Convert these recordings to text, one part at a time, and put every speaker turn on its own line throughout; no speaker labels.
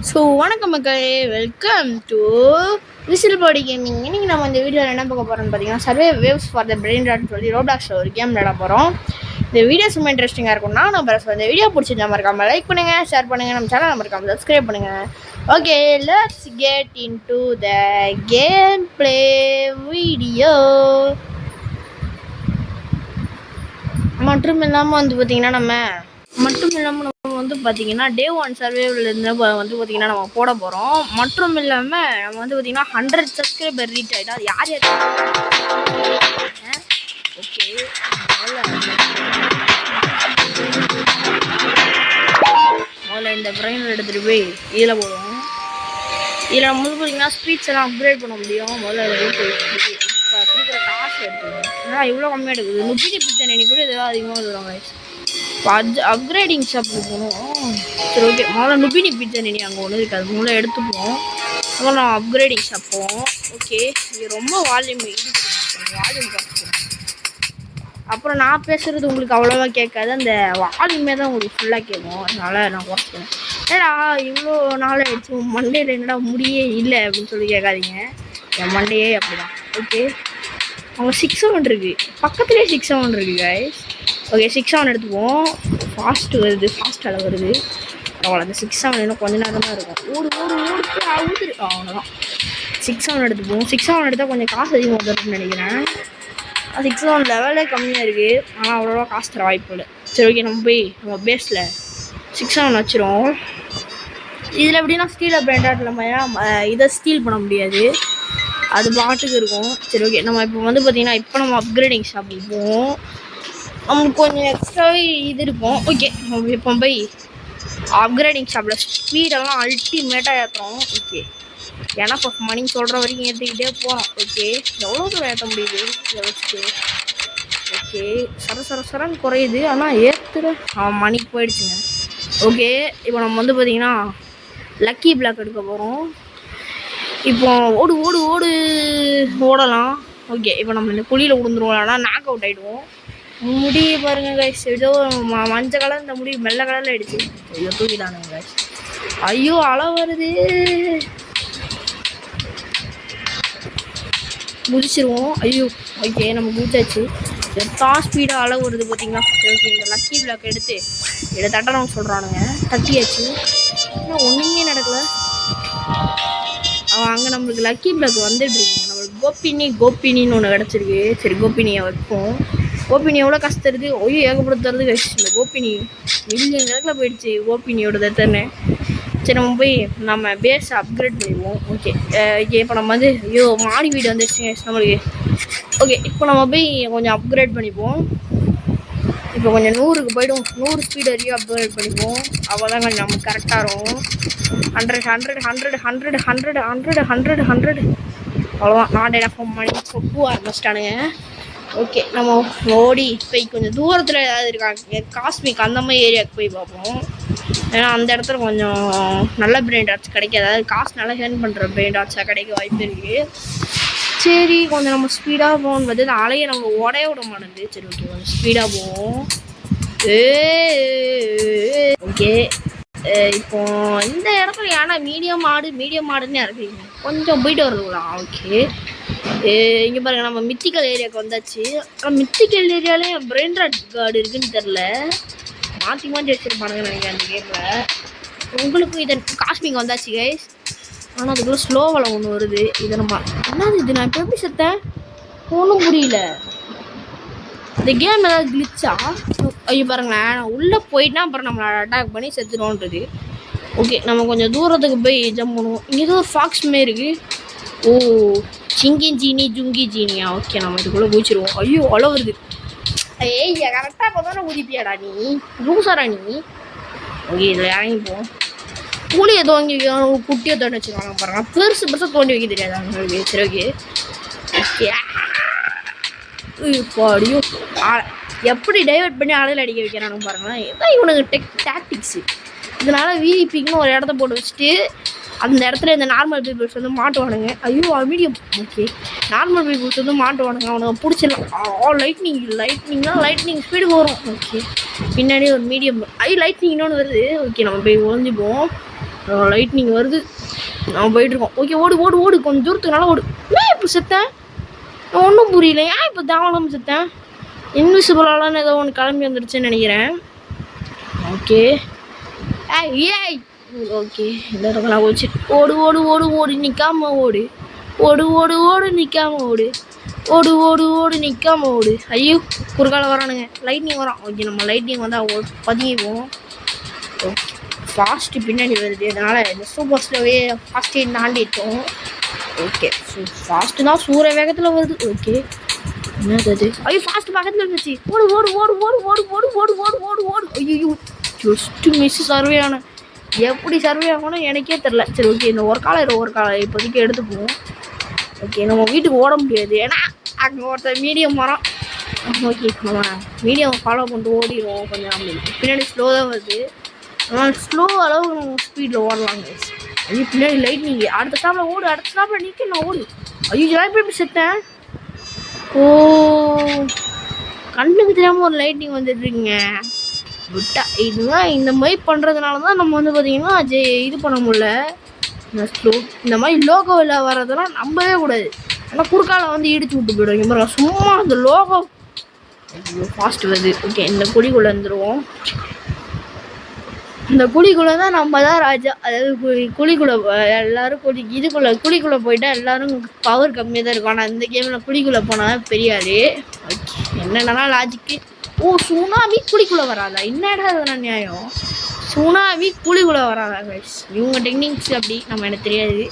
So வணக்கம் மக்களே, welcome to whistle body gaming. இன்றைக்கி நம்ம இந்த வீடியோவில் என்ன பார்க்க போகிறோம்னு பார்த்தீங்கன்னா, survive waves for the brain ராட்னு சொல்லி ரோப்ளாக்ஸில் ஒரு கேம் விளையாட போகிறோம். இந்த வீடியோஸ் ரொம்ப இன்ட்ரெஸ்டிங்காக இருக்கும்னா நம்ம இந்த வீடியோ பிடிச்சிருந்தா மறக்காமல் லைக் பண்ணுங்கள், ஷேர் பண்ணுங்கள், நம்ம சேனல் மறக்காமல் சப்ஸ்கிரைப் பண்ணுங்கள். Okay, let's get into the game play video. மட்டும் இல்லாமல் வந்து பார்த்தீங்கன்னா டே 1 சர்வேவிலேருந்து வந்து பார்த்தீங்கன்னா நம்ம போட போகிறோம். மற்றும் இல்லாமல் நம்ம வந்து பார்த்தீங்கன்னா 100 சப்ஸ்கிரைபர் ரீச் ஆகிட்டா அது யார் ஓகே, முதல்ல இந்த பிரெயின் எடுத்துகிட்டு போய் இதில் போடுவோம். இதில் நம்ம வந்து பார்த்தீங்கன்னா ஸ்பீச் எல்லாம் அப்கிரேட் பண்ண முடியும். முதல்ல அதை இப்போ கொடுக்குற காசு எடுத்துக்கணும். ஏன்னா இவ்வளோ கம்மியாக எடுக்குது. 30 பிச்சை நினைக்க கூட இதெல்லாம் அதிகமாக வருவாங்க. அப்கிரேடிங் ஷாப் போகணும். சரி, ஓகே, முதல்ல நுபினி பிச்சை நினை அங்கே ஒன்று இருக்காது, முதல்ல எடுத்துப்போம். அப்புறம் நான் அப்கிரேடிங் ஷாப் போவோம். ஓகே, இது ரொம்ப வால்யூம் குறைச்சிக்கணும். அப்புறம் நான் பேசுகிறது உங்களுக்கு அவ்வளோவா கேட்காது, அந்த வால்யூமே தான் உங்களுக்கு ஃபுல்லாக கேட்கும். அதனால் நான் குறைச்சிக்கிறேன். ஏடா இவ்வளோ நாள் ஆயிடுச்சு, மண்டேயில் என்னடா முடியே இல்லை அப்படின்னு சொல்லி கேட்காதீங்க. என் மண்டேயே அப்படிதான். ஓகே, அவங்க 6-7 இருக்குது, பக்கத்துலேயே 6-7 இருக்குது கைஸ். ஓகே, 6-7 எடுத்துக்குவோம். ஃபாஸ்ட்டு வருது, ஃபாஸ்ட் அளவு வருது. அவ்வளோ அந்த 6-7 இன்னும் கொஞ்ச நேரம் தான் இருக்கும். ஓடு அவ்வளோதான். 6-7 எடுத்துப்போம். 6-7 எடுத்தால் கொஞ்சம் காசு அதிகமாக வருதுன்னு நினைக்கிறேன். 6-7 லெவலே கம்மியாக இருக்குது, ஆனால் அவ்வளோவா காசு தர வாய்ப்பு இல்லை. சரி, ஓகே, நம்ம போய் நம்ம பேஸில் 6-7 வச்சிரும். இதில் எப்படின்னா ஸ்டீல் பிராண்டட் நம்ம இதை ஸ்டீல் பண்ண முடியாது, அது பாட்டுக்கு இருக்கும். சரி, ஓகே, நம்ம இப்போ வந்து பார்த்திங்கன்னா இப்போ நம்ம அப்கிரேடிங் ஷாப் போவோம். நமக்கு கொஞ்சம் எக்ஸ்ட்ராவே இது இருக்கும். ஓகே, நம்ம இப்போ போய் அப்கிரேடிங் ஷாப்பில் ஸ்பீடெல்லாம் அல்டிமேட்டாக ஏற்றுறோம். ஓகே, ஏன்னா இப்போ மணி சொல்கிற வரைக்கும் ஏற்றிக்கிட்டே போகிறோம். ஓகே, எவ்வளோ தூரம் ஏற்ற முடியுது இதை வச்சுட்டு. ஓகே, சரன்னு குறையுது, ஆனால் ஏற்றுற மணிக்கு போயிடுச்சுங்க. ஓகே, இப்போ நம்ம வந்து பார்த்திங்கன்னா லக்கி பிளாக் எடுக்க போகிறோம். இப்போ ஓடலாம். ஓகே, இப்போ நம்ம இந்த குழியில் விழுந்துருவோம், ஆனால் நாக் அவுட் ஆகிடுவோம். முடிய பாருங்க கைஸ், ஏதோ மஞ்சள் கலர் இந்த முடி வெள்ளை கலரில் ஆயிடுச்சு. ஐயோ, தூக்கிட்டானுங்க கைஸ். ஐயோ, அலை வருது, குதிச்சிருவோம். ஐயோ, ஓகே, நம்ம குதிச்சாச்சு. எத்தா ஸ்பீடாக அலை வருது பார்த்தீங்களா. ஓகே, இந்த லக்கி பிளாக் எடுத்து இதை தட்டணும்னு சொல்கிறானுங்க. தட்டியாச்சு, இன்னும் ஒன்றுமே நடக்கல. அங்கே நம்மளுக்கு லக்கி பிளாக் வந்துட்டு இருக்குங்க. நம்மளுக்கு கோபினின்னு ஒன்று கிடச்சிருக்கு. சரி, கோபினியை வைப்போம். கோபினி எவ்வளோ காசு தருது? ஐயோ, ஏகப்பட்டு தருது கைஸ். இந்த கோபினி மில்லியன் கணக்கில் போயிடுச்சு கோபினியோட தத்தனை. சரி, நம்ம போய் நம்ம பேஸ் அப்கிரேட் பண்ணிடுவோம். ஓகே, இப்போ நம்ம வந்து ஐயோ மாடி வீடு வந்துடுச்சு நம்மளுக்கு. ஓகே, இப்போ நம்ம போய் கொஞ்சம் அப்கிரேட் பண்ணிப்போம். இப்போ கொஞ்சம் 100க்கு போய்டும், 100 ஸ்பீடு வரைக்கும் அப்கிரேட் பண்ணிப்போம். அப்போ தான் கொஞ்சம் நமக்கு கரெக்டாக இருக்கும். 100 அவ்வளோதான். நாட் எனஃப் மணி பூ ஆரம்பிச்சிட்டானுங்க. ஓகே, நம்ம ஓடி போய் கொஞ்சம் தூரத்தில் ஏதாவது இருக்காங்க காஸ்மிக் அந்த மாதிரி ஏரியாவுக்கு போய் பார்ப்போம். ஏன்னா அந்த இடத்துல கொஞ்சம் நல்ல பிரெயின் டாட்ஸ் கிடைக்கும், அதாவது காசு நல்லா ஹேர்ன் பண்ணுற பிரெயின் டாட்ஸாக கிடைக்க வாய்ப்பு இருக்குது. சரி, கொஞ்சம் நம்ம ஸ்பீடாக போகணும். பார்த்து இந்த அலையை நம்ம உடைய விட மாட்டேங்குது. சரி, ஓகே, கொஞ்சம் ஸ்பீடாக போவோம். ஓகே, இப்போ இந்த இடத்துல ஏன்னா மீடியம் ஆடுன்னு இறக்குறீங்க, கொஞ்சம் போயிட்டு வருதுங்களா. ஓகே, இங்கே பாருங்கள், நம்ம மித்திக்கல் ஏரியாவுக்கு வந்தாச்சு. ஆனால் மித்திக்கல் ஏரியாவிலே பிரெயின் ராட் கார்டு இருக்குன்னு தெரில, மாற்றி வச்சுருப்பானுங்க நினைக்கிறேன் அந்த கேமில். உங்களுக்கும் இதை காஸ்மிக் வந்தாச்சு கைஸ். ஆனால் அதுக்குள்ளே ஸ்லோவில் ஒன்று வருது. இதை நம்ம என்னது இது, நான் இப்போ எப்படி செத்தேன் ஒன்றும் புரியல. இந்த கேம் ஏதாவது கிளிச்சா? ஐயோ பாருங்களேன், நான் உள்ளே போயிட்டேன், அப்புறம் நம்மளை அட்டாக் பண்ணி செத்துடுவோன்றது. ஓகே, நம்ம கொஞ்சம் தூரத்துக்கு போய் ஜம்ப் பண்ணுவோம். இங்கே ஏதோ ஒரு ஃபாக்ஸ் மாரி இருக்குது. ஓ, ஜுங்கி ஜீனியா. ஓகே, நம்ம இதுக்குள்ளே குதிச்சிருவோம். ஐயோ, அவ்வளோ வருது. ஏய், கரெக்டாக இப்போ தானே குதிப்பியாடா நீ, லூசாரா நீ. ஓகே, இதில் இறங்கிப்போம். கூலியை தோண்டி வைக்கணும், குட்டியை தோண்டி வச்சுருவாங்க பாருங்க. பெருசாக தோண்டி வைக்க தெரியாது அவங்களுக்கு. சரி, ஓகே இப்படியும் எப்படி டைவர்ட் பண்ணி ஆளையில் அடிக்க வைக்கிறானு பாருங்களேன். இதான் இவனுக்கு டாக்டிக்ஸு. இதனால் விஐபிக்குன்னு ஒரு இடத்த போட்டு வச்சுட்டு அந்த இடத்துல இந்த நார்மல் பீப்புள்ஸ் வந்து மாட்டுவானுங்க. ஐயோ, மீடியம். ஓகே, நார்மல் பீப்புள்ஸ் வந்து மாட்டுவானுங்க, அவனுங்க பிடிச்சிடலாம். லைட்னிங் ஸ்பீடுக்கு வரும். ஓகே, பின்னாடி ஒரு மீடியம். லைட்னிங் இன்னொன்று வருது. ஓகே, நம்ம போய் ஒழிஞ்சுப்போம். லைட்னிங் வருது. நான் போயிட்டுருக்கோம். ஓகே ஓடு ஓடு ஓடு, கொஞ்சம் தூரத்துக்கு நல்லா ஓடு. ஏன் இப்போ செத்தேன்? ஒன்றும் புரியல, ஏன் இப்போ தேவலாம் செத்தேன்? இன்விசிபிளாலான்னு ஏதோ ஒன்று கிளம்பி வந்துடுச்சுன்னு நினைக்கிறேன். ஓகே ஏய் ஓகே, இந்த இடத்துல வச்சு ஓடு ஓடு ஓடு ஓடு, நிற்காம ஓடு, ஓடு ஓடு ஓடு, நிற்காம ஓடு, ஓடு ஓடு ஓடு, நிற்காம ஓடு. ஐயோ குறுக்கால வரானுங்க, லைட்னிங் வரான். ஓகே நம்ம லைட்னிங் வந்தால் பதுங்கிக்குவோம். ஓகே ஃபாஸ்ட்டு பின்னாடி வருது, அதனால் இந்த சூப்பர் ஸ்லோவே ஃபாஸ்ட்டு தாண்டிட்டோம். ஓகே ஃபாஸ்ட்டு தான் சூரிய வேகத்தில் வருது. ஓகே என்னது அது? ஐயோ ஃபாஸ்ட்டு பக்கத்தில் இருந்துச்சு. ஓடு ஓடு ஓடு ஓடு ஓடு ஓடு ஓடு ஓடு ஓடு ஓடு. ஐயோ ஜஸ்ட்டு மிஸ் சர்வே ஆனேன். எப்படி சர்வே ஆகணும் எனக்கே தெரில. சரி ஓகே, இந்த ஒரு காலம் இப்போதைக்கு எடுத்துக்குவோம். ஓகே நம்ம வீட்டுக்கு ஓட முடியாது, ஏன்னா அங்கே ஒருத்தர் மீடியம் வரோம். ஓகே நம்ம மீடியம் ஃபாலோ பண்ணிட்டு ஓடிடுவோம். கொஞ்சம் நம்மளுக்கு பின்னாடி ஸ்லோ தான் வருது, ஆனால் ஸ்லோ அளவுக்கு நம்ம ஸ்பீடில் ஓடலாங்க. ஐயோ பின்னாடி லைட்னிங், அடுத்த ஸ்டாப்பில் ஓடு, அடுத்த ஸ்டாப்பில் நிற்க நான் ஓடு. ஐயோ ஜாய் எப்படி செத்தேன்? ஓ கண்ணுக்கு தெரியாமல் ஒரு லைட்னிங் வந்துட்டுருங்க விட்டா. இதுதான் இந்த மாதிரி பண்ணுறதுனால தான் நம்ம வந்து பார்த்திங்கன்னா இது பண்ண முடியல. இந்த மாதிரி லோகோவில் வர்றதெல்லாம் நம்பவே கூடாது, ஆனால் குறுக்கால வந்து இடிச்சு விட்டு போய்டுவாங்க. சும்மா அந்த லோகோ ஃபாஸ்ட் வருது. ஓகே இந்த குழிக்குள்ளே வந்துடுவோம். இந்த குழிக்குள்ளே தான் நம்ம தான் ராஜா. அதாவது குழிக்குள்ளே எல்லோரும் குழிக்குள்ளே போயிட்டால் எல்லோரும் பவர் கம்மியாக தான் இருக்கும். ஆனால் இந்த கேமில் குழிக்குள்ளே போனால் பெரிய ஆள். ஓகே என்னென்னா லாஜிக்கு. ஓ சுனாமி குழிக்குள்ளே வராதா? என்னடா அதெல்லாம் நியாயம்? சுனாமி குழிக்குள்ளே வராதா கைஸ்? இவங்க டெக்னிக்ஸ் அப்படி நம்ம எனக்கு தெரியாது.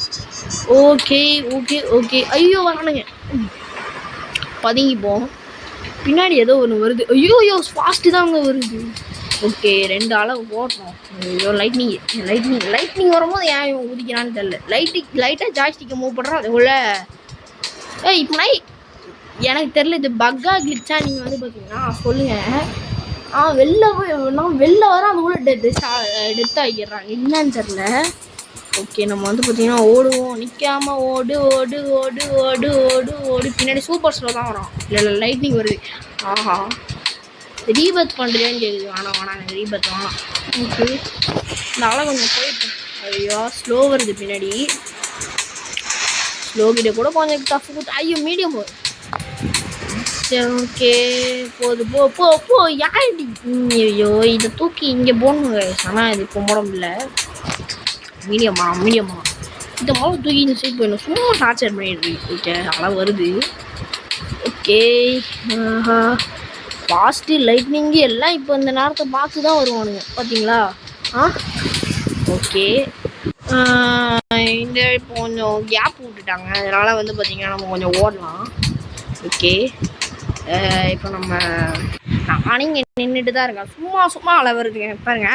Okay okay okay. ஐயோ வரானுங்க, பதுங்கிப்போம். பின்னாடி ஏதோ ஒன்று வருது. ஐயோ ஃபாஸ்ட்டு தான் அங்கே வருது. ஓகே 2 அளவு போட்டோம். ஐயோ லைட்னிங் வரும்போது ஏன் இவன் ஊதிக்கிறான்னு தெரியல. லைட்டாக ஜாய்ஸ்டிக்கை மூவ் பண்ணுறோம். அது உள்ள இப்போ எனக்கு தெரில, இது பக்கா கிளிச்சா நீங்கள் வந்து பார்த்தீங்கன்னா சொல்லுங்கள். வெளில வர அது கூட டெத் ஆகிடுறாங்க, என்னன்னு தெரில. ஓகே நம்ம வந்து பார்த்தீங்கன்னா ஓடுவோம், நிற்காம ஓடு ஓடு ஓடு ஓடு ஓடு ஓடு. பின்னாடி சூப்பர் ஸ்லோ தான் வரும். இல்லை லைட்னிங் வருது. ஆஹா ரீபத் பண்ணுறேன்னு கேட்குது. வேணாம் எனக்கு ரீபத் வேணாம். ஓகே இந்த கொஞ்சம் போயிட்டேன். ஐயோ ஸ்லோ வருது பின்னாடி. ஸ்லோ கிட்ட கூட கொஞ்சம் டஃப் கொடுத்து. ஐயோ மீடியம் போகுது. சரி ஓகே போது போ போ போ. யாருடி? ஐயோ இதை தூக்கி இங்கே போடணுங்க, ஆனால் இது இப்போ போட முடியல. மீடியமா இந்த மாதிரி தூக்கி இந்த சைட் போயிடணும். சும்மா டார்ச்சர் பண்ணிடுது. ஓகே அதெல்லாம் வருது. ஓகே ஃபாஸ்ட்டு லைட்னிங்கு எல்லாம் இப்போ இந்த நேரத்தை பார்த்து தான் வருவானுங்க பார்த்தீங்களா? ஓகே இந்த இப்போ கொஞ்சம் கேப் விட்டுட்டாங்க, அதனால் வந்து பார்த்திங்கன்னா நம்ம கொஞ்சம் ஓடலாம். ஓகே இப்போ நானே இங்கே நின்றுட்டு தான் இருக்கேன். சும்மா அளவு வருதுங்க பாருங்க.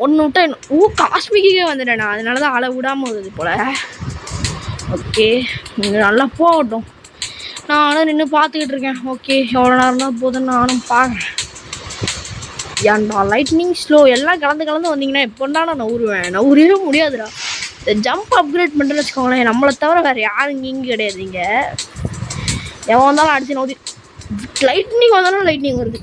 ஒன்று விட்டா காஸ்மிக்கே வந்துட்டேன் நான், அதனால தான் அளவு விடாமல் வருது போல். ஓகே நல்லா போகட்டும், நானும் நின்று பார்த்துக்கிட்டு இருக்கேன். ஓகே எவ்வளோ நேரம் தான் போதுன்னு நானும் பார்க்குறேன். ஏன்டா லைட்னிங் ஸ்லோ எல்லாம் கலந்து வந்தீங்கன்னா எப்போண்டா நான் நவுறவே முடியாதுடா. இந்த ஜம்ப் அப்கிரேட் பண்ணுறேன்னு வச்சுக்கோங்களேன், நம்மளை தவிர வேறு யாரும் இங்கே கிடையாது. இங்கே எவன் வந்தாலும் அடிச்சு நோதி. லைட்னிங் வந்தாலும் லைட்னிங் வருது.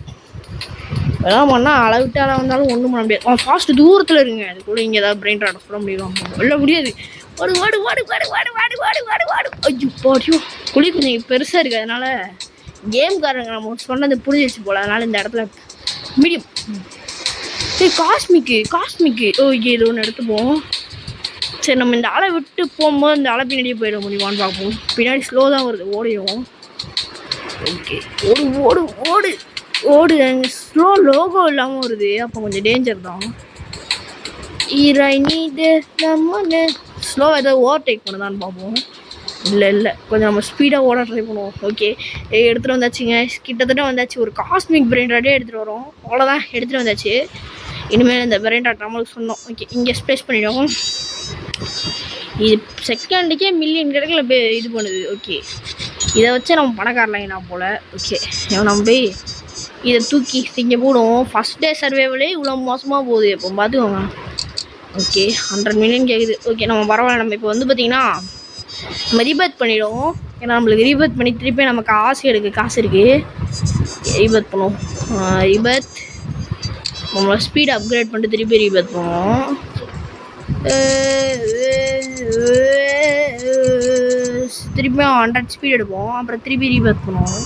எல்லாம் பண்ணால் அளவிட்டு அளவு வந்தாலும் ஒன்றும் பண்ண முடியாது. அவன் ஃபாஸ்ட்டு தூரத்தில் இருங்க, அது கூட இங்கே ஏதாவது பிரெயின் ராட் சொல்ல முடியும். வெளில முடியாது. வாடு வாடு வாடு வாடு வாடு வாடு வாடு வாடு வாடு. ஐயோ பாடியோ குழி கொஞ்சம் பெருசாக இருக்குது, அதனால் கேம்காரங்க நம்ம சொன்னது புரிஞ்சிச்சு போல். அதனால் இந்த இடத்துல மீடியம். சரி காஸ்மிக்கு ஓகே இது ஒன்று எடுத்துப்போம். சரி நம்ம இந்த அலை விட்டு போகும்போது இந்த அலை பின்னாடியே போயிட முடியுமான்னு பார்ப்போம். பின்னாடி ஸ்லோ தான் வருது, ஓடிடும். ஓகே ஓடு ஓடு ஓடு ஓடு. அங்கே ஸ்லோ லோகோ இல்லாமல் வருது, அப்போ கொஞ்சம் டேஞ்சர் தான். நம்ம ஸ்லோவாக ஏதாவது ஓவர்டேக் பண்ணுதான்னு பார்ப்போம். இல்லை கொஞ்சம் நம்ம ஸ்பீடாக ஓட ட்ரை பண்ணுவோம். ஓகே எடுத்துகிட்டு வந்தாச்சுங்க, கிட்டத்தட்ட வந்தாச்சு. ஒரு காஸ்மிக் பிரெயின் ராட்டே எடுத்துகிட்டு வரோம், அவ்வளோதான் எடுத்துகிட்டு வந்தாச்சு. இனிமேல் இந்த பிரெயின் ராட் நம்மளுக்கு சொன்னோம். ஓகே இங்கே ஸ்பேஸ் பண்ணிவிடுவோம். இது செகண்டுக்கே மில்லியன் கணக்கில் இது பண்ணுது. ஓகே இதை வச்சு நம்ம பணக்காரலைங்கண்ணா போல். ஓகே நம்ம போய் இதை தூக்கி இங்கே போடுவோம். ஃபஸ்ட் டே சர்வேவிலே இவ்வளோ மோசமாக போகுது, இப்போ பார்த்துக்கோங்க. ஓகே 100 மில்லியன் கேட்குது. ஓகே நம்ம பரவாயில்ல. நம்ம இப்போ வந்து பார்த்திங்கன்னா நம்ம ரீபர்த் பண்ணிவிடுவோம். ஏன்னா நம்மளுக்கு ரீபர்த் பண்ணி திருப்பி நமக்கு காசு இருக்குது. ரீபர்த் பண்ணுவோம். ரீபர்த் நம்மளை ஸ்பீட் அப்கிரேட் பண்ணிட்டு திருப்பி ரீபர்த் பண்ணுவோம். திருப்பி 100 ஸ்பீட் எடுப்போம், அப்புறம் திருப்பி ரீபர்த் பண்ணுவோம்.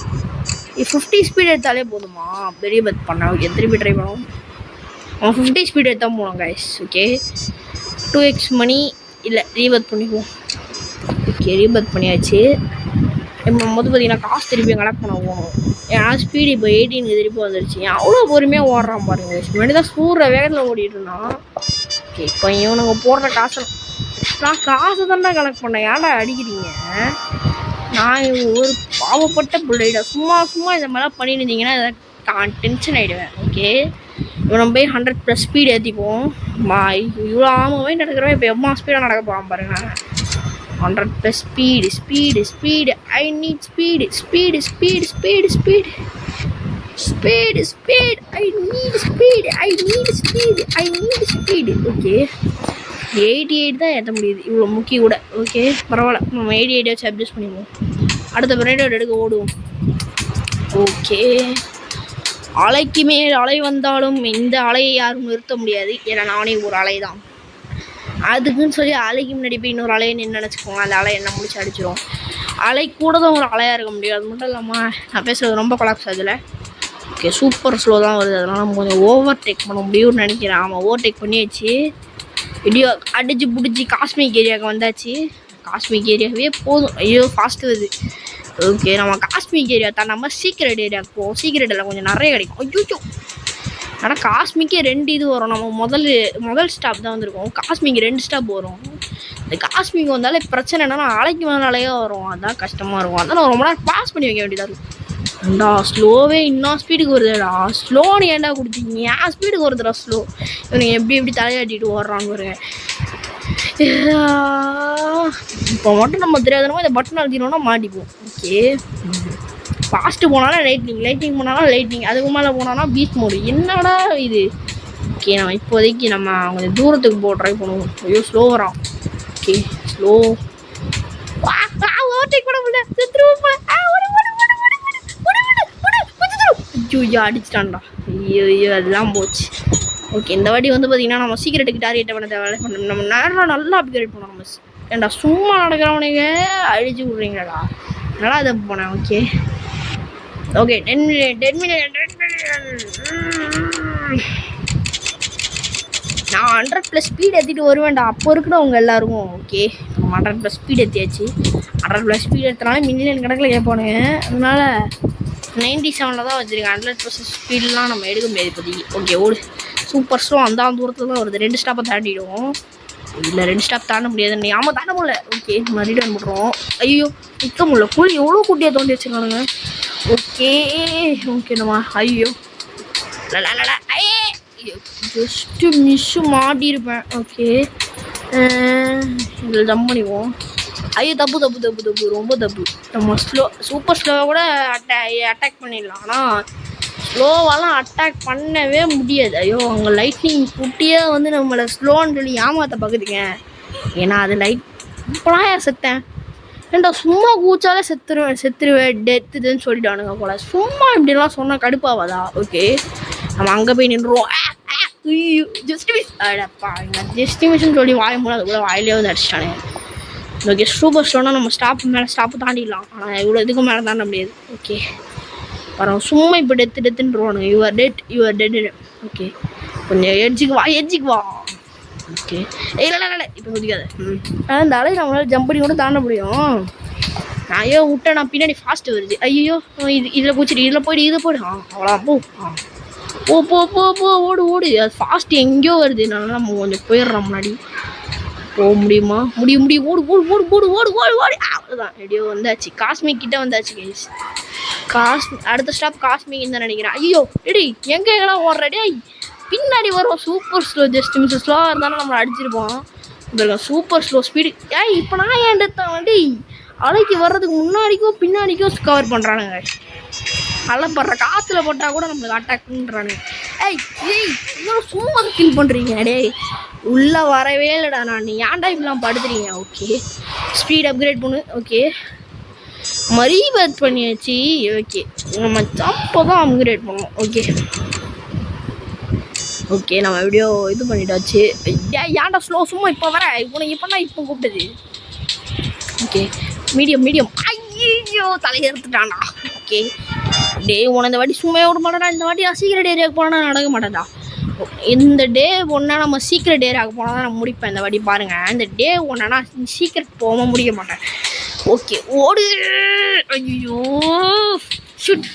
50 ஸ்பீட் எடுத்தாலே போதுமா ரீபர்த் பண்ண? ஓகே திருப்பி ட்ரை பண்ணுவோம். 50 ஸ்பீட் எடுத்தால் போகலாம் கைஸ். ஓகே 2x மணி இல்லை ரீபர்த் பண்ணிக்குவோம். ஓகே ரீபர்த் பண்ணியாச்சு. இப்போ நம்ம வந்து பார்த்தீங்கன்னா காசு திருப்பி கலெக்ட் பண்ண போகணும். ஏன்னா ஸ்பீடு இப்போ 18 திருப்பி வந்துருச்சு. அவ்வளோ பொறுமையாக ஓடுறான் பாருங்க. முன்னாடி தான் சூரிய வேகத்தில் ஓடிட்டு இருந்தான். ஓகே இப்போ இவனுங்க போடுற காசை நான் காசு தானே கலெக்ட் பண்ணேன். ஏன்டா அடிக்கிறீங்க? நான் ஒரு பாவப்பட்ட பிள்ளைடா. சும்மா சும்மா இந்த மாதிரிலாம் பண்ணிட்டு இருந்தீங்கன்னா டென்ஷன் ஆகிடுவேன். ஓகே இப்போ நம்ம போய் 100+ ஸ்பீடு ஏற்றிப்போம். இவ்வளோ ஆமாவே நடக்கிறவன் இப்போ எம்மா ஸ்பீடாக நடக்க போகாம பாருங்க. 100+ speed speed speed. I need speed speed speed speed speed speed speed. I need speed I need speed I need speed. Okay 88 தான் ஏற்ற முடியுது இவ்வளோ முக்கிய கூட. ஓகே பரவாயில்ல, நம்ம 88 வச்சு அட்ஜஸ்ட் பண்ணிடுவோம். அடுத்த பிரைடோட எடுக்க ஓடுவோம். ஓகே அலைக்கு மேல் அலை வந்தாலும் இந்த அலையை யாரும் நிறுத்த முடியாது. ஏன்னா நானே ஒரு அலை தான். அதுக்குன்னு சொல்லி அலைக்கு முன்னாடி போய் இன்னொரு அலையை நின்று நினச்சிக்கோங்க, அந்த அலை என்ன முடிச்சு அடிச்சிடும். அலை கூட தான் ஒரு அலையாக இருக்க முடியும். அது மட்டும் இல்லாமல் நான் பேசுகிறது ரொம்ப கொலாப்ஸ் அதில். ஓகே சூப்பர் ஸ்லோ தான் வருது. அதனால் நம்ம கொஞ்சம் ஓவர் டேக் பண்ண முடியும்னு நினைக்கிறேன். ஆமாம் ஓவர் டேக் பண்ணியாச்சு. வீடியோ அடிச்சு பிடிச்சி காஸ்மிக் ஏரியாவுக்கு வந்தாச்சு. காஸ்மிக் ஏரியாவே போதும். ஐயோ ஃபாஸ்ட்டு வருது. ஓகே நம்ம காஸ்மிக் ஏரியா தான் நம்ம சீக்ரெட் ஏரியாவுக்கு போவோம். சீக்ரெட் எல்லாம் கொஞ்சம் நிறைய கிடைக்கும். ஐயோ ஆனால் காஸ்மிக்கே 2 இது வரும். நம்ம முதல் ஸ்டாப் தான் வந்திருக்கோம். காஸ்மிக் 2 ஸ்டாப் வரும். இந்த காஸ்மிக் வந்தாலே பிரச்சனை என்னன்னா அலைக்கு மேலேயே வரும். அதான் கஷ்டமாக இருக்கும். அதான் ரொம்ப நேரம் பாஸ் பண்ணி வைக்க வேண்டியதாக இருக்கும். ஏண்டா ஸ்லோவே இன்னும் ஸ்பீடுக்கு வருதுடா. ஸ்லோன்னு ஏன்டா கொடுத்தீங்க? ஏன் ஸ்பீடுக்கு வருதுடா ஸ்லோ? இவனுக்கு எப்படி தலையாட்டிட்டு ஓடுறான்னு பாருங்க. இப்போ மட்டும் நம்ம தெரியாதனமா இந்த பட்டன் அழுத்தினோன்னா மாட்டிப்போம். ஓகே ஃபாஸ்ட்டு போனாலும் லைட்னிங் போனாலும் லைட்னிங், அதுக்கு மேலே போனாலும் பீச் மோடு. என்னடா இது? ஓகே நம்ம இப்போதைக்கு நம்ம கொஞ்சம் தூரத்துக்கு போக ட்ரை பண்ணுவோம். ஐயோ ஸ்லோ வரோம். ஓகே ஸ்லோ ஓவர்டேக் பண்ண முடியல. ஐயோ அடிச்சிட்டான்டா. ஐயோ அதெல்லாம் போச்சு. ஓகே இந்த வாட்டி வந்து பார்த்தீங்கன்னா நம்ம சீக்கிரட்டுக்கு டார்கெட்டை பண்ண தேவை. நம்ம நேரம் நல்லா அப்கிரேட் பண்ணோம். நம்ம ஏன்டா சும்மா நடக்கிறவனுங்க அடிச்சு விட்றீங்களாடா. நல்லா இதை போனேன். Okay okay 10 million. நான் 100+ ஸ்பீட் ஏற்றிட்டு வருவேன்டா. அப்போ இருக்கிறவங்க எல்லாருக்கும். ஓகே நம்ம 100+ ஸ்பீட் ஏற்றியாச்சு. 100+ ஸ்பீட் ஏற்றினாலே மில்லியன் கணக்கில் கேட்பானுங்க. அதனால் 97 தான் வச்சுருக்கேன். 100% ஸ்பீட்லாம் நம்ம எடுக்க முடியாது இப்போதைக்கு. ஓகே ஓடு. சூப்பர் ஸ்லோ அந்த தூரத்தில் தான் வருது. 2 ஸ்டாப்பை தாண்டிடுவோம். இல்லை 2 ஸ்டாப் தாண்ட முடியாது. நீ ஆமாம் தாண்ட முடியல. ஓகே நம்ம ரிட்டர்ன் பண்ணுறோம். ஐயோ நிற்க முடியல. கூலி எவ்வளோ குட்டியாக தோண்டி வச்சுருக்கானுங்க. ஓகே ஓகே நம்ம ஐயோ ஜஸ்ட்டு மிஸ்ஸு மாட்டியிருப்பேன். ஓகே இதில் ஜம்ப் பண்ணிக்குவோம். ஐயோ தப்பு ரொம்ப தப்பு. நம்ம சூப்பர் ஸ்லோவாக கூட அட்டாக் பண்ணிடலாம். ஆனால் ஸ்லோவாலாம் அட்டாக் பண்ணவே முடியாது. ஐயோ அங்கே லைட்னிங் குட்டியே வந்து நம்மளை ஸ்லோன்னு சொல்லி ஏமாற்ற பார்க்குதுங்க. ஏன்னா அது இப்போலாம் ஏன் செத்தேன்? ஏன்டா சும்மா கூச்சாலே செத்துருவேன் டெத்துன்னு சொல்லிட்டானுங்க போல. சும்மா இப்படிலாம் சொன்னால் கடுப்பாவாதா? ஓகே நம்ம அங்கே போய் நின்றுவோம். ஐயோ அடப்பா ஜஸ்டிமிஷன் சொல்லி வாய மூலம் அது கூட வாயிலே வந்து அடிச்சிட்டானே. ஓகே சூப்பர் ஸ்லோனா நம்ம ஸ்டாப்பு தாண்டிடலாம். ஆனால் இவ்வளோ இதுக்கு மேலே தாண்ட முடியாது. ஓகே பரவாயில்ல சும்மா இப்போ டெத்துன்றுவானுங்க. You are dead. ஓகே கொஞ்சம் எட்ஜுக்கு வா. ஓகே இல்லை இப்போ குதிக்காது. அந்த அலை நம்மளால் ஜம்ப் பண்ணி கூட தாண்ட முடியும். நான் ஐயோ விட்டேன். நான் பின்னாடி ஃபாஸ்ட்டு வருது. ஐயோ இதில் குச்சிட்டு இதில் போய்டு அவ்வளோ போ ஓடு. அது ஃபாஸ்ட்டு எங்கேயோ வருது. அதனால நம்ம கொஞ்சம் போயிடுறோம். முன்னாடி போக முடியுமா? முடியும் ஓடு. அவ்வளோதான் எப்படியோ வந்தாச்சு. காஸ்மிக் கிட்ட வந்தாச்சு கைஸ். அடுத்த ஸ்டாப் காஸ்மிக்னு தான் நினைக்கிறேன். ஐயோ ரெடி எங்கெல்லாம் ஓடுறடே. பின்னாடி வரும் சூப்பர் ஸ்லோ. ஜஸ்ட் மிஸ் ஸ்லோவாக இருந்தாலும் நம்மளை அடிச்சிருப்போம். இப்போ சூப்பர் ஸ்லோ ஸ்பீடு. இப்போ நான் ஏன் எடுத்தேன் வண்டி அலைக்கு வர்றதுக்கு முன்னாடிக்கும் பின்னாடிக்கும் கவர் பண்ணுறானுங்க. அலைப்படுற காற்றுல போட்டால் கூட நம்மளுக்கு அட்டாக் பண்ணுறானுங்க. இன்னும் சும்மா கில் பண்ணுறீங்க. உள்ளே வரவே இல்லைடா. நான் ஏன்டா இப்படிலாம் படுத்துறீங்க? ஓகே ஸ்பீட் அப்கிரேட் பண்ணு. ஓகே ரீபர்த் பண்ணியாச்சு. ஓகே நம்ம ஜம்பை தான் அப்கிரேட் பண்ணுவோம். ஓகே ஓகே நம்ம வீடியோ இது பண்ணிட்டாச்சு. ஏன்டா ஸ்லோ சும்மா இப்போ வர உனக்கு இப்போ தான் இப்போ கூப்பிட்டது. ஓகே மீடியம் ஐயோ தலையை எடுத்துட்டான்டா. ஓகே டே உன இந்த வாட்டி சும்மா விட மாட்டேடா. இந்த வாட்டி நான் சீக்கிரம் ஏரியாவுக்கு போனால் நடக்க மாட்டேன்டா. இந்த டே ஒன்றா நம்ம சீக்கிரம் ஏரியாவுக்கு போனால் தான் நான் முடிப்பேன் இந்த வாட்டி. பாருங்கள் இந்த டே ஒன்றா சீக்கிரம் போக முடிய மாட்டேன். ஓகே ஓடு. ஐயோ ஷுட்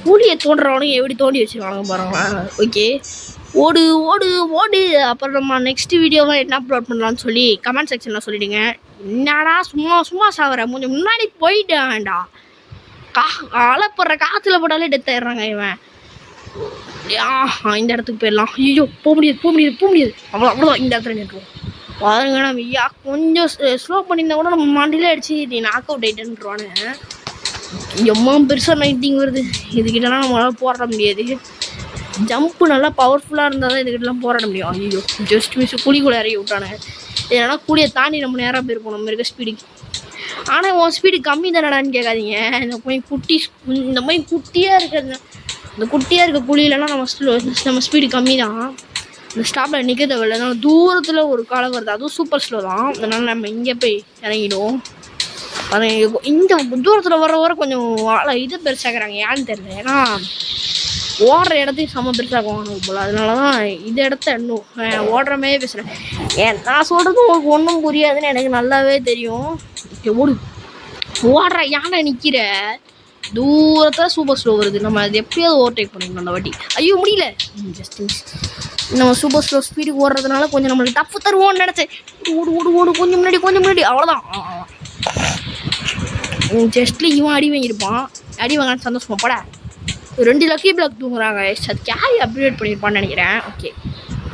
கூலியை தோன்றவனுங்க எப்படி தோண்டி வச்சுருவானுங்க பாருங்களேன். ஓகே ஓடு ஓடு ஓடு. அப்புறம் நம்ம நெக்ஸ்ட் வீடியோவை என்ன அப்லோட் பண்ணலான்னு சொல்லி கமெண்ட் செக்ஷனில் சொல்லிவிடுங்க. என்னடா சும்மா சாவற கொஞ்சம் முன்னாடி போயிட்டான்டா. அலப்படுற காற்றுல போட்டாலே டெத் ஆயிடுறாங்க இவன். இந்த இடத்துக்கு போயிடலாம். ஐயோ போக முடியாது அவ்வளோதான். இந்த இடத்துல நின்றுவோம் பாருங்க. நம்ம கொஞ்சம் ஸ்லோ பண்ணியிருந்தா கூட நம்ம மண்டியில் அடிச்சு நீ நாக் அவுட் ஆகிட்டேன்றானுங்க. எம்மா பெருசாக நைட்டிங் வருது. இதுக்கிட்டலாம் நம்மளால் போராட முடியாது. ஜம்ப்பு நல்லா பவர்ஃபுல்லாக இருந்தால் தான் இதுக்கிட்டலாம் போராட முடியும். ஐயோ ஜஸ்ட் மிஸ் கூட இறங்கி விட்டானுங்க. இதனால் கூலியை தாண்டி நம்ம நேராக போயிருக்கோம் நம்ம இருக்க ஸ்பீடுக்கு. ஆனால் உன் ஸ்பீடு கம்மி தானடான்னு கேட்காதீங்க. இந்த மாதிரி குட்டியாக இருக்கிறது, இந்த குட்டியாக இருக்க குழியிலலாம் நம்ம ஸ்பீடு கம்மி தான். இந்த ஸ்டாப்பில் நிற்க தேவையில்லை. அதனால் தூரத்தில் ஒரு காலம் வருது, அதுவும் சூப்பர் ஸ்லோ தான். அதனால் நம்ம இங்கே போய் இறங்கிடுவோம். அது இந்த தூரத்தில் வர கொஞ்சம் இது பெருசாகிறாங்க ஏன்னு தெரியல. ஏன்னா ஓடுற இடத்தையும் செம்ம பெருசாகுவாங்க போல். அதனால தான் இந்த இடத்த இன்னும் ஓடுற மாதிரி பேசுகிறேன். நான் சொல்கிறது உங்களுக்கு ஒன்றும் புரியாதுன்னு எனக்கு நல்லாவே தெரியும். ஓடு ஓடுற யானை நிற்கிற தூரத்தில் சூப்பர் ஸ்லோ வருது. நம்ம அது எப்படியாவது ஓவர்டேக் பண்ணிக்கணும் அந்த வாட்டி. ஐயோ முடியல. ஜஸ்ட் நம்ம சூப்பர் ஸ்லோ ஸ்பீடுக்கு ஓடுறதுனால கொஞ்சம் நம்மளுக்கு டஃப் தருவோம்னு நினச்சேன். ஓடு கொஞ்சம் முன்னாடி அவ்வளோதான். ஜஸ்ட்லி இவன் அடி வாங்கியிருப்பான். அடி வாங்கினா சந்தோஷமா போட 2 லக்கி பிளாக் தூங்குறாங்க. அது கேரி அப்கிரேட் பண்ணியிருப்பான்னு நினைக்கிறேன். ஓகே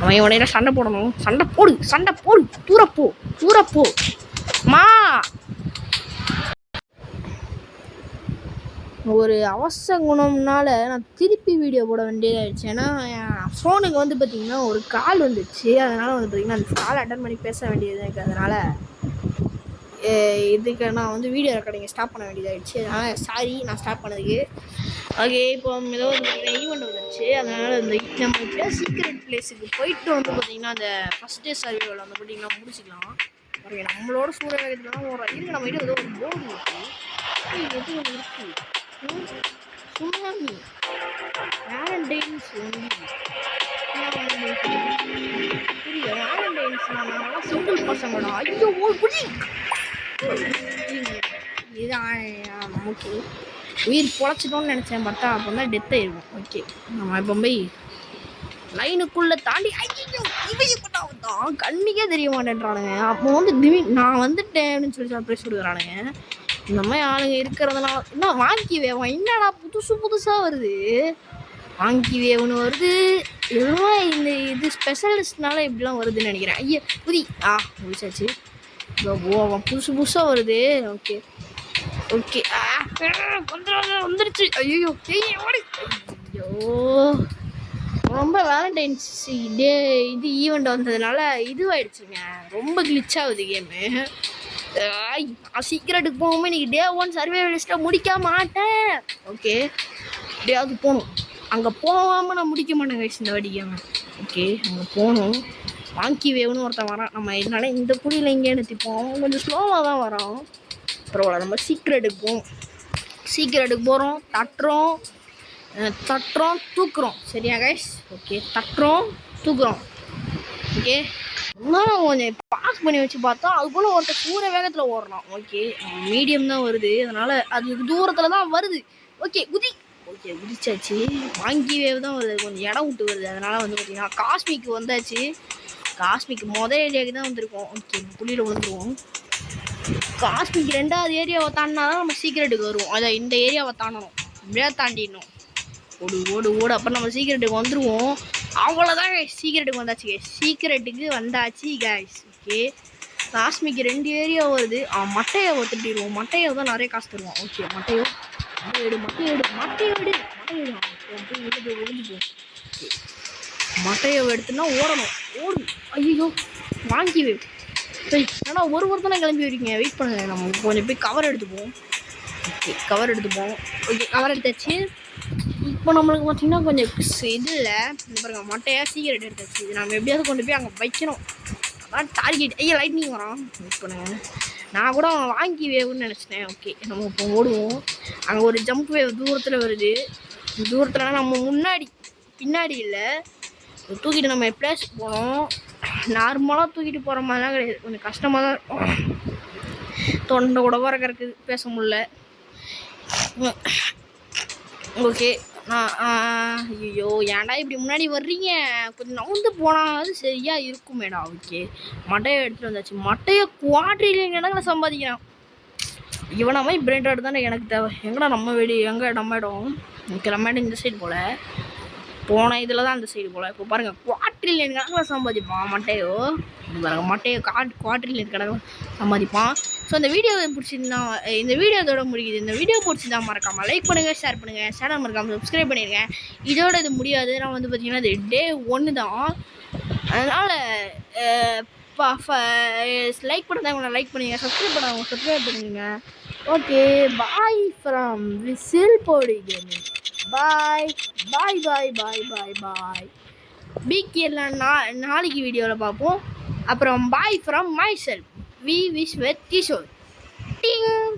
அவன் இவனையில சண்டை போடணும். சண்டை போடு தூரப்போ மா. ஒரு அவசர குணம்னால நான் திருப்பி வீடியோ போட வேண்டியதாகிடுச்சு. ஏன்னா என் ஃபோனுக்கு வந்து பார்த்திங்கன்னா ஒரு கால் வந்துடுச்சு. அதனால் வந்து பார்த்திங்கன்னா அந்த கால் அட்டன் பண்ணி பேச வேண்டியது இருக்குது. அதனால் இதுக்கு நான் வந்து வீடியோ ரெக்கார்டிங்கை ஸ்டாப் பண்ண வேண்டியதாகிடுச்சு. அதனால் சாரி நான் ஸ்டாப் பண்ணதுக்கு. ஓகே இப்போ ஏதோ வந்து ஈவெண்ட் வந்துடுச்சு. அதனால் இந்த நம்ம எப்படியா சீக்ரெட் பிளேஸுக்கு போயிட்டு வந்து பார்த்திங்கன்னா அந்த ஃபஸ்ட் டே சர்வேவில் வந்து பார்த்திங்கன்னா முடிச்சிக்கலாம். ஓகே நம்மளோட சூரிய வேகத்தில் தான் ஒரு இருக்கு. நம்ம கிட்ட ஏதோ ஒரு போர்டு இருக்குது. எது ஒன்று இருக்குது. சுனாமி வேலண்டைன்ஸ் புரியல. வேலண்டைன்ஸ் நாங்களாம் சிங்கிள் பசங்களா. ஐயோ குடி இதுதான். ஓகே உயிர் பொழைச்சிட்டோன்னு நினச்சேன். பார்த்தா அப்போ தான் டெத் ஆயிடுவோம். ஓகே நம்ம இப்போ போய் லைனுக்குள்ளே தாண்டி ஐயோ இவையும் தான் கண்ணிக்கே தெரிய மாட்டேன்றானுங்க. அப்போ வந்து நான் வந்துட்டேன் அப்படின்னு சொல்லி சர்ப்ரைஸ் கொடுக்குறானுங்க. இந்த மாதிரி ஆளுங்க இருக்கிறதுனால என்ன வாங்கி வேவன் என்னடா புதுசாக வருது. வாங்கி வேவனு வருது. எதுவும் இந்த இது ஸ்பெஷலிஸ்ட்னால இப்படிலாம் வருதுன்னு நினைக்கிறேன். ஐயா முடிச்சாச்சு. அவன் புதுசாக வருது. ஓகே வந்துருச்சு. ஐயோ ரொம்ப வேலண்டைன்ஸ் டே இது ஈவெண்ட் வந்ததுனால இதுவாயிடுச்சுங்க. ரொம்ப கிளிச் ஆகுது கேமு. நான் சீக்கிரட்டுக்கு போகும்போது இன்றைக்கி டே 1 சர்வைவலிஸ்ட்டை முடிக்க மாட்டேன். ஓகே டே அது போகணும். அங்கே போகாமல் நான் முடிக்க மாட்டேன் கைஸ் இந்த வாட்டி கேமு. ஓகே அங்கே போகணும். வாங்கி வேணும்னு ஒருத்தன் வரான். நம்ம இதனால இந்த குழியில் இங்கே நிறுத்திப்போம். அவன் கொஞ்சம் ஸ்லோவாக தான் வரான். பரவாயில்ல நம்ம சீக்கிரட்டுக்கு போகிறோம். தட்டுறோம் தூக்குறோம். சரியா கைஸ். ஓகே தட்டுறோம் தூக்குறோம். ஓகே இன்னும் கொஞ்சம் பாஸ் பண்ணி வச்சு பார்த்தா அது போல் ஒருத்தர் சூரிய வேகத்தில் ஓடுறான். ஓகே மீடியம் தான் வருது. அதனால் அது தூரத்தில் தான் வருது. ஓகே குதிச்சாச்சு. வாங்கி வேவ் தான் வருது. கொஞ்சம் இடம் விட்டு வருது. அதனால் வந்து பார்த்திங்கன்னா காஸ்மிக்கு வந்தாச்சு. காஸ்மிக்கு மொதல் ஏரியாவுக்கு தான் வந்திருக்கோம். ஓகே குழியில் விழுந்துருவோம். காஸ்மிக்கு 2வது ஏரியாவை தாண்டினா தான் நம்ம சீக்கிரட்டுக்கு வருவோம். அதை இந்த ஏரியாவை தாண்டணும். இப்படியே தாண்டிடணும். ஓடு அப்புறம் நம்ம சீக்கிரட்டுக்கு வந்துடுவோம். அவ்வளோதான் சீக்கிரட்டுக்கு வந்தாச்சு கைஸ். ஓகே காஸ்மிக்கு 2 ஏரியா வருது. மட்டையை ஒத்துட்டிடுவோம். மட்டையை தான் நிறைய காசு தருவோம். ஓகே மட்டையோ எடு ஒழிஞ்சுப்போம். மட்டையை எடுத்துன்னா ஓடணும். ஐயோ வாங்கி சரி ஆனால் ஒருத்தனை கிளம்பி வரீங்க. வெயிட் பண்ணுங்க. நம்ம கொஞ்சம் போய் கவர் எடுத்துப்போம். ஓகே கவர் எடுத்தாச்சு. இப்போ நம்மளுக்கு பார்த்தீங்கன்னா கொஞ்சம் இது இல்லை இந்த பாருங்க மட்டையாக சீக்கிரம் எடுத்தாச்சு. இது நம்ம எப்படியாவது கொண்டு போய் அங்கே வைக்கணும். அதான் டார்கெட். ஐயா லைட்னிங் வரான். வெயிட் பண்ணுங்க. நான் கூட வாங்கி வேவுன்னு நினச்சிட்டேன். ஓகே நம்ம இப்போ ஓடுவோம். அங்கே ஒரு ஜம்ப் வேவ் தூரத்தில் வருது. தூரத்தில் நம்ம முன்னாடி பின்னாடி இல்லை தூக்கிட்டு நம்ம எப்படியாச்சும் போனோம். நார்மலாக தூக்கிட்டு போகிற மாதிரிலாம் கிடையாது. கொஞ்சம் கஷ்டமாக தான் இருக்கும். தொண்டை கூட வரக்கிறதுக்கு பேச முடியல. ஓகே ஐயோ ஏன்டா இப்படி முன்னாடி வர்றீங்க? கொஞ்சம் நவுந்து போனாலும் சரியா இருக்குமேடா. ஓகே மட்டையை எடுத்துகிட்டு வந்தாச்சு. மட்டையை குவாட்ரிலியன் கணக்கில் சம்பாதிக்கிறான். இவன மாதிரி பிரெயின் ராட் தானே எனக்கு தேவை. எங்கடா நம்ம வெடி எங்கே நம்ம இடம்? ஓகே நம்ம இடம் இந்த சைடு போல். போன இதில் தான் அந்த சைடு போல். இப்போ பாருங்கள் குவாட்ரிலியன் கணக்கில் சம்பாதிப்பான் மட்டையோ. இது பாருங்கள் மட்டையோ குவாட்ரிலியன் கணக்கில் சம்பாதிப்பான். ஸோ இந்த வீடியோ பிடிச்சிருந்தா இந்த வீடியோ இதோட முடியுது. இந்த வீடியோ பிடிச்சிருந்தா மறக்காமல் லைக் பண்ணுங்கள், ஷேர் பண்ணுங்கள், சேனல் மறக்காமல் சப்ஸ்கிரைப் பண்ணிடுங்க. இதோட இது முடியாது. நான் வந்து பார்த்திங்கன்னா இது டே 1 தான். அதனால் லைக் பண்ணுறவங்க லைக் பண்ணுங்க, சப்ஸ்கிரைப் பண்ணவங்க சப்ஸ்கிரைப் பண்ணுங்க. Okay bye from Whistle Podu Gaming. Bye bye bye bye bye bye. PK எல்லாம் நாளைக்கு வீடியோவில் பார்ப்போம். அப்புறம் பாய் ஃப்ரம் மை செல்ஃப் வி விஷ் வித் கிஷோர். டிங்.